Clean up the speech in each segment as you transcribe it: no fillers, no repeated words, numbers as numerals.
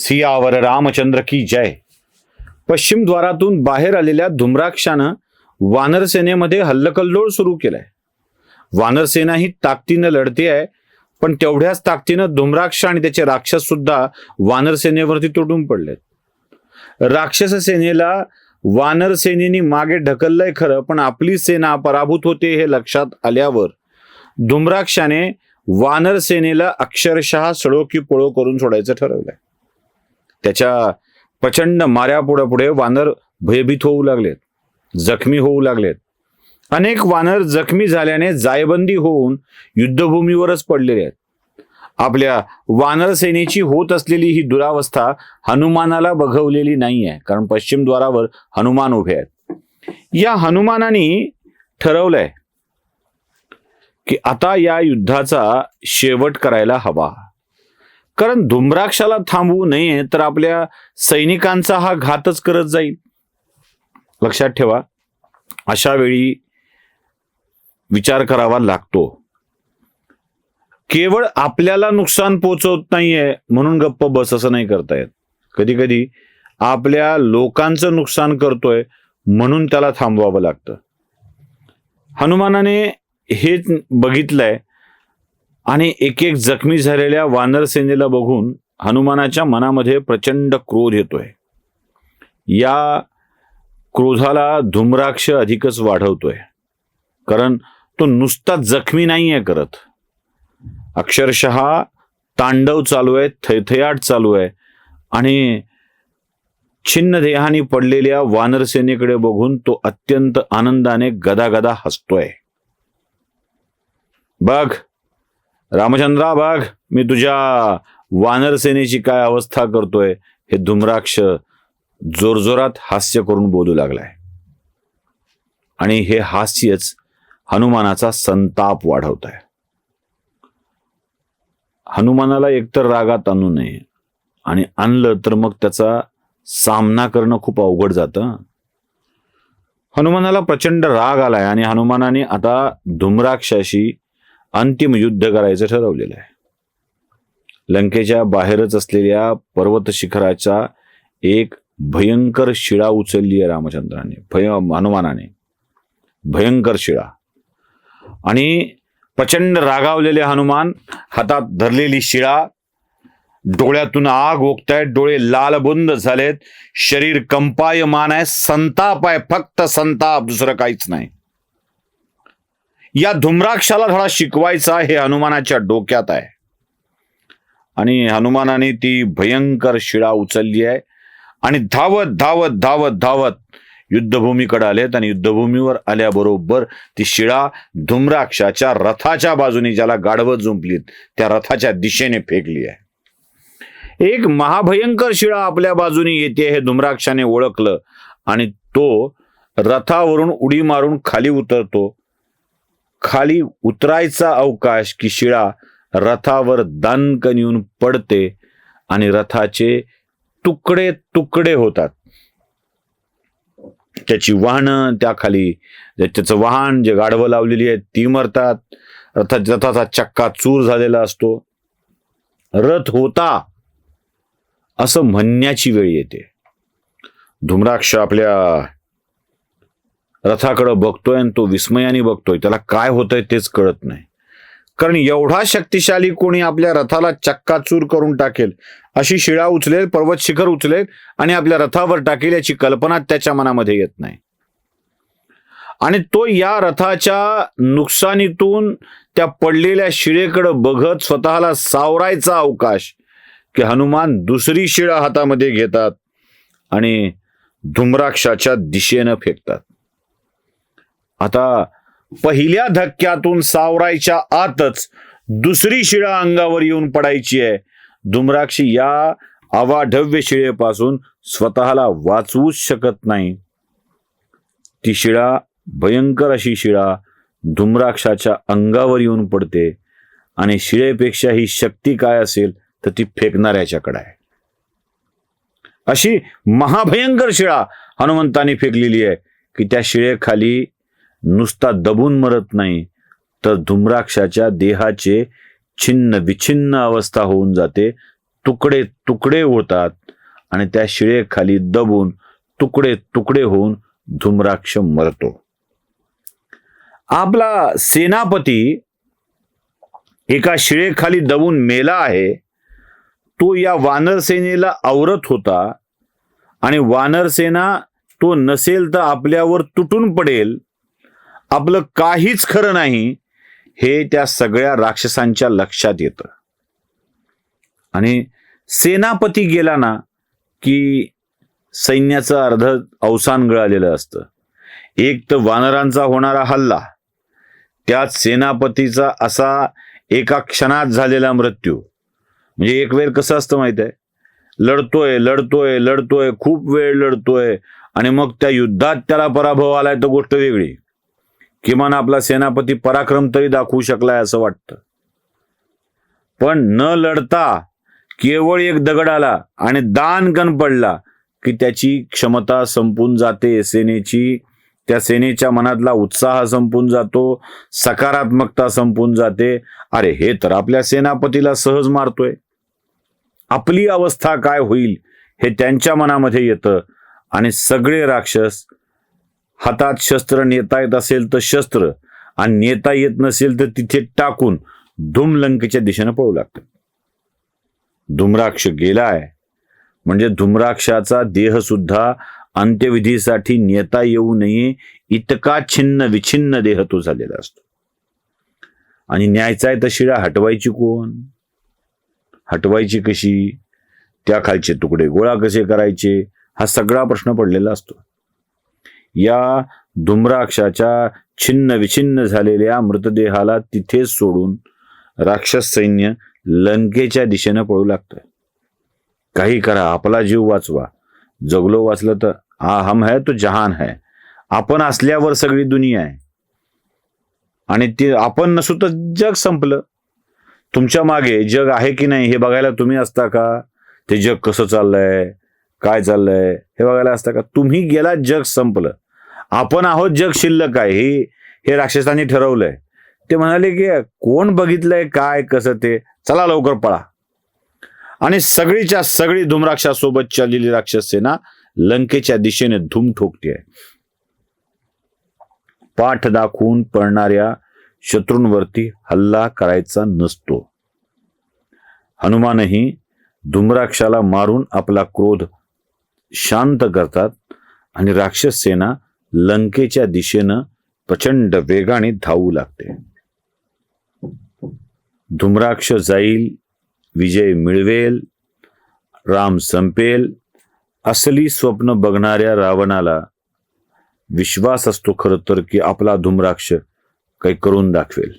सियावर रामचंद्र की जय. पश्चिम द्वारातून बाहेर आलेल्या धुम्राक्षानं वानर सेनेमध्ये हल्लकल्लोळ सुरू केलाय. वानर सेना ही ताकदीनं लढते आहे, पण तेवढ्याच ताकदीनं धुम्राक्ष आणि त्याचे राक्षस सुद्धा वानर सेनेवरती तुटून पडलेत. राक्षस सेनेला वानर सेनेनी मागे ढकललंय खरं, पण आपली सेना पराभूत होते हे लक्षात आल्यावर धुम्राक्षाने वानर सेनेला अक्षरशः सळो की पळो करून सोडायचं ठरवलंय. त्याच्या प्रचंड माऱ्यापुढे पुढे वानर भयभीत होऊ लागलेत, जखमी होऊ लागलेत. अनेक वानर जखमी झाल्याने जायबंदी होऊन युद्धभूमीवरच पडलेले आहेत. आपल्या वानर सेनेची होत असलेली ही दुरावस्था हनुमानाला बघवलेली नाही आहे, कारण पश्चिम द्वारावर हनुमान उभे आहेत. या हनुमानाने ठरवलंय की आता या युद्धाचा शेवट करायला हवा, कारण धुम्राक्षाला थांबवू नये तर आपल्या सैनिकांचा हा घातच करत जाईल. लक्षात ठेवा, अशा वेळी विचार करावा लागतो. केवळ आपल्याला नुकसान पोचवत नाहीये म्हणून गप्प बस असं नाही करता येत. कधी कधी आपल्या लोकांचं नुकसान करतोय म्हणून त्याला थांबवावं लागतं. हनुमानाने हे बघितलंय आणि एक एक जखमी झालेल्या वानर सेनेला बघून हनुमानाच्या मनामध्ये प्रचंड क्रोध येतोय. या क्रोधाला धुम्राक्ष अधिकच वाढवतोय, कारण तो नुसता जखमी नाहीये करत, अक्षरशः तांडव चालू आहे, थैथयाट चालू आहे. आणि छिन्न देहानी पडलेल्या वानर सेनेकडे बघून तो अत्यंत आनंदाने गदागदा हसतोय. बघ रामचंद्रा, बघ मी तुझ्या वानर सेनेची काय अवस्था करतोय, हे धुम्राक्ष जोरजोरात हास्य करून बोलू लागलाय. आणि हे हास्यच हनुमानाचा संताप वाढवत आहे. हनुमानाला एकतर रागात आणू नये, आणि आणलं तर मग त्याचा सामना करणं खूप अवघड जातं. हनुमानाला प्रचंड राग आलाय आणि हनुमानाने आता धुम्राक्षाशी अंतिम युद्ध करायचं ठरवलेलं आहे. लंकेच्या बाहेरच असलेल्या पर्वत शिखराचा एक भयंकर शिळा उचलली आहे रामचंद्राने, हनुमानाने भयंकर शिळा. आणि प्रचंड रागावलेले हनुमान हातात धरलेली शिळा, डोळ्यातून आग ओकतायत, डोळे लालबुंद झालेत, शरीर कंपायमान आहे, संताप आहे, फक्त संताप, दुसरं काहीच नाही. या धुम्राक्षाला धडा शिकवायचा हे हनुमानाच्या डोक्यात आहे. आणि हनुमानाने ती भयंकर शिळा उचलली आहे आणि धावत धावत धावत धावत युद्धभूमीकडे आलेत. आणि युद्धभूमीवर आल्याबरोबर ती शिळा धुम्राक्षाच्या रथाच्या बाजूने, ज्याला गाढवं जुंपलीत, त्या रथाच्या दिशेने फेकली आहे. एक महाभयंकर शिळा आपल्या बाजूने येते हे धुम्राक्षाने ओळखलं आणि तो रथावरून उडी मारून खाली उतरतो. खाली उतरायचा अवकाश की शिळा रथावर दणकन येऊन पडते आणि रथाचे तुकडे तुकडे होतात. त्याची वाहनं त्या खाली, त्याचं वाहन जे गाढवं लावलेली आहेत ती मरतात. रथाचा चक्का चूर झालेला असतो. रथ होता असं म्हणण्याची वेळ येते. धुम्राक्ष आपल्या रथाकडे बघतोय आणि तो विस्मयाने बघतोय. त्याला काय होतंय तेच कळत नाही, कारण एवढा शक्तिशाली कोणी आपल्या रथाला चक्काचूर करून टाकेल, अशी शिळा उचलेल, पर्वत शिखर उचलेल आणि आपल्या रथावर टाकेल, याची कल्पना त्याच्या मनामध्ये येत नाही. आणि तो या रथाच्या नुकसानीतून त्या पडलेल्या शिळेकडे बघत स्वतःला सावरायचा अवकाश की हनुमान दुसरी शिळा हातामध्ये घेतात आणि धुम्राक्षाच्या दिशेनं फेकतात. आता पहिल्या धक्क्यातून सावरायच्या आतच दुसरी शिळा अंगावर येऊन पडायची आहे. धुम्राक्ष या अवाढव्य शिळेपासून स्वतःला वाचवूच शकत नाही. ती शिळा, भयंकर अशी शिळा धुम्राक्षाच्या अंगावर येऊन पडते आणि शिळेपेक्षा ही शक्ती काय असेल तर ती फेकणाऱ्याच्याकडे आहे. अशी महाभयंकर शिळा हनुमंताने फेकलेली आहे की त्या शिळेखाली नुसता दबून मरत नाही, तर धुम्राक्षाच्या देहाचे छिन्न विछिन्न अवस्था होऊन जाते. तुकडे तुकडे होतात आणि त्या शिळेखाली दबून तुकडे तुकडे होऊन धूम्राक्ष मरतो. आपला सेनापती एका शिळेखाली दबून मेला आहे. तो या वानर सेनेला आवरत होता आणि वानर सेना तो नसेल तर आपल्यावर तुटून पडेल, आपलं काहीच खरं नाही, हे त्या सगळ्या राक्षसांच्या लक्षात येतं. आणि सेनापती गेला ना की सैन्याचं अर्ध अवसान गळालेलं असतं. एक तर वानरांचा होणारा हल्ला, त्यात सेनापतीचा असा एका क्षणात झालेला मृत्यू. म्हणजे एक वेळ कसं असतं माहित आहे, लढतोय लढतोय लढतोय, खूप वेळ लढतोय आणि मग त्या युद्धात त्याला पराभव आलाय तर गोष्ट वेगळी. किमान आपला सेनापती पराक्रम तरी दाखवू शकलाय असं वाटतं. पण न लढता केवळ एक दगड आला आणि दानकन पडला की त्याची क्षमता संपून जाते सेनेची. त्या सेनेच्या मनातला उत्साह संपून जातो, सकारात्मकता संपून जाते. अरे हे तर आपल्या सेनापतीला सहज मारतोय, आपली अवस्था काय होईल हे त्यांच्या मनामध्ये येतं. आणि सगळे राक्षस हातात शस्त्र नेता येत असेल तर शस्त्र, आणि नेता येत नसेल तर तिथे टाकून धूमलंकेच्या दिशेनं पळू लागतात. धूम्राक्ष गेलाय म्हणजे धूम्राक्षाचा देह सुद्धा अंत्यविधीसाठी नेता येऊ नये इतका छिन्न विछिन्न देह तो झालेला असतो. आणि न्यायचा आहे तर शिळा हटवायची कोण, हटवायची कशी, त्या खालचे तुकडे गोळा कसे करायचे, हा सगळा प्रश्न पडलेला असतो. या धूम्राक्षाच्या छिन्न विछिन्न झालेल्या मृतदेहाला तिथेच सोडून राक्षस सैन्य लंकेच्या दिशेनं पळू लागतं. काही करा, आपला जीव वाचवा. जगलो वाचलं तर हम है तो जहान है. आपण असल्यावर सगळी दुनिया आहे आणि ते आपण नसू तर जग संपलं. तुमच्या मागे जग आहे की नाही हे बघायला तुम्ही असता का? ते जग कसं चाललंय, काय चाललंय हे बघायला असता का? तुम्ही गेला, जग संपलं. आपण आहोत, जग शिल्लक आहे, हे राक्षसांनी ठरवलंय. ते म्हणाले की कोण बघितलंय काय कसं ते, चला लवकर पळा. आणि सगळीच्या सगळी धूम्राक्षासोबत चाललेली राक्षस सेना लंकेच्या दिशेने धूम ठोकते. पाठ दाखवून पळणाऱ्या शत्रूंवरती हल्ला करायचा नसतो. हनुमानही धूम्राक्षाला मारून आपला क्रोध शांत करतात आणि राक्षस सेना लंकेच्या दिशेनं प्रचंड वेगाने धावू लागते. धूम्राक्ष जाईल, विजय मिळवेल, राम संपेल, असली स्वप्न बघणाऱ्या रावणाला विश्वास असतो खरं तर की आपला धूम्राक्ष काही करून दाखवेल.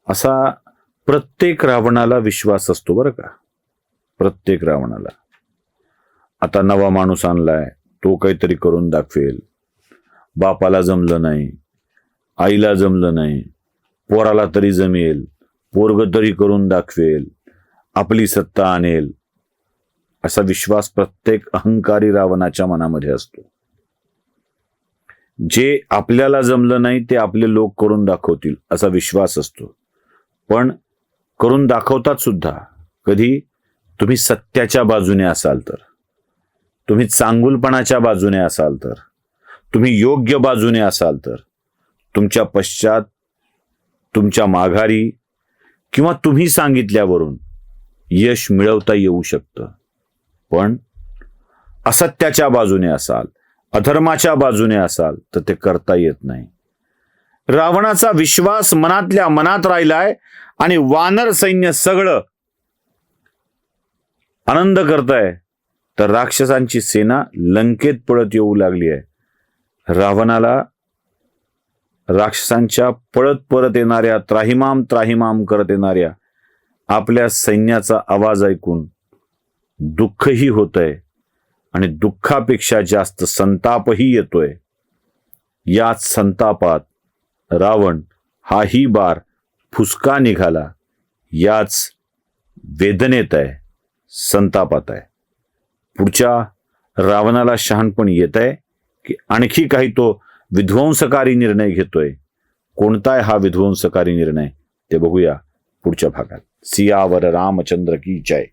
असा प्रत्येक रावणाला विश्वास असतो बरं का, प्रत्येक रावणाला. आता नवा माणूस आणलाय, तो काहीतरी करून दाखवेल. बापाला जमलं नाही, आईला जमलं नाही, पोराला तरी जमेल, पोरग तरी करून दाखवेल, आपली सत्ता आणेल, असा विश्वास प्रत्येक अहंकारी रावणाच्या मनामध्ये असतो. जे आपल्याला जमलं नाही ते आपले लोक करून दाखवतील असा विश्वास असतो. पण करून दाखवतात सुद्धा कधी तुम्ही सत्याच्या बाजूने असाल तर, तुम्ही चांगुलपणाच्या बाजूने असाल तर, तुम्ही योग्य बाजूने असाल तर, तुमच्या पश्चात, तुमच्या माघारी किंवा तुम्ही सांगितल्यावरून यश मिळवता येऊ शकतं. पण असत्याच्या बाजूने असाल, अधर्माच्या बाजूने असाल तर ते करता येत नाही. रावणाचा विश्वास मनातल्या मनात राहिलाय आणि वानर सैन्य सगळं आनंद करताय, तर राक्षसांची सेना लंकेत पळत येऊ लागली आहे. रावणाला राक्षसांच्या पळत परत येणाऱ्या, त्राहिमाम त्राहिमाम करत येणाऱ्या आपल्या सैन्याचा आवाज ऐकून दुःखही होतंय आणि दुःखापेक्षा जास्त संतापही येतोय. याच संतापात रावण हाही बार फुसका निघाला, याच वेदनेत आहे, संतापात आहे. पुढच्या रावणाला शहाणपण येत आहे की आणखी काही तो विध्वंसकारी निर्णय घेतोय. कोणता आहे हा विध्वंसकारी निर्णय ते बघूया पुढच्या भागात. सियावर रामचंद्र की जय.